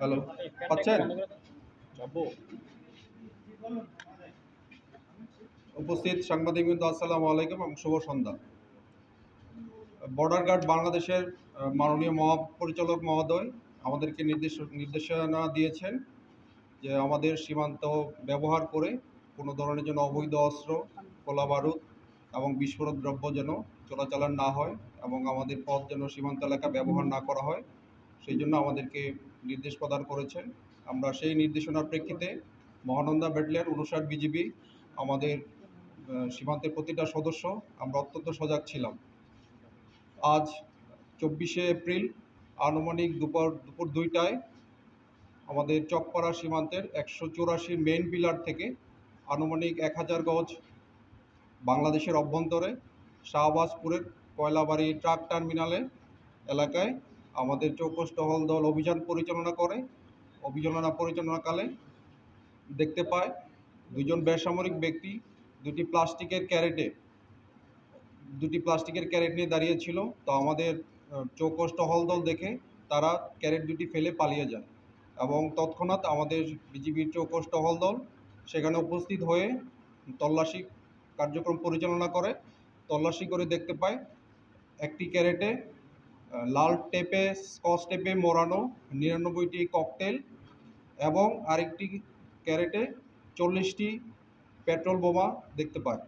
Hello, পাচ্ছেন? উপস্থিত সাংবাদিকবৃন্দ, আসসালামু আলাইকুম এবং শুভ সন্ধ্যা। বর্ডার গার্ড বাংলাদেশের মাননীয় মহাপরিচালক মহোদয় আমাদেরকে নির্দেশনা দিয়েছেন যে আমাদের সীমান্ত ব্যবহার করে কোনো ধরনের যেন অবৈধ অস্ত্র, গোলা বারুদ এবং বিস্ফোরক দ্রব্য যেন চোরাচালান না হয় এবং আমাদের পথ যেন সীমান্ত এলাকা ব্যবহার না করা হয়, সেই জন্য আমাদেরকে নির্দেশ প্রদান করেছেন। আমরা সেই নির্দেশনার প্রেক্ষিতে মহানন্দা ব্যাটালিয়ন ৫৯ বিজিবি আমাদের সীমান্তের প্রতিটা সদস্য আমরা অত্যন্ত সজাগ ছিলাম। আজ ২৪শে এপ্রিল আনুমানিক দুপুর ২টায় আমাদের চকপাড়া সীমান্তের ১৮৪ মেইন পিলার থেকে আনুমানিক ১০০০ গজ বাংলাদেশের অভ্যন্তরে শাহবাজপুরের কয়লাবাড়ি ট্রাক টার্মিনালে এলাকায় আমাদের চৌকস টহল দল অভিযান পরিচালনাকালে দেখতে পায় দুজন বেসামরিক ব্যক্তি দুটি প্লাস্টিকের ক্যারেট নিয়ে দাঁড়িয়েছিল। তো আমাদের চৌকস টহল দল দেখে তারা ক্যারেট দুটি ফেলে পালিয়ে যায় এবং তৎক্ষণাৎ আমাদের বিজিবির চৌকস টহল দল সেখানে উপস্থিত হয়ে তল্লাশি কার্যক্রম পরিচালনা করে। তল্লাশি করে দেখতে পায় একটি ক্যারেটে লাল টেপে স্কচ টেপে মোড়ানো ৯৯টি ককটেল এবং আরেকটি ক্যারেটে ৪০টি পেট্রোল বোমা দেখতে পাই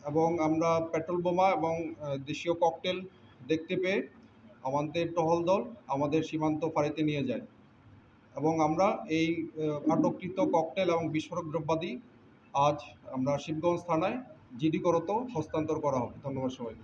এবং আমরা পেট্রোল বোমা এবং দেশীয় ককটেল দেখতে পেয়ে আমাদের টহল দল আমাদের সীমান্ত ফাঁড়িতে নিয়ে যায় এবং আমরা এই আটককৃত ককটেল এবং বিস্ফোরক দ্রব্যাদি আজ আমরা শিবগঞ্জ থানায় জিডি করত হস্তান্তর করা হবে। ধন্যবাদ সবাইকে।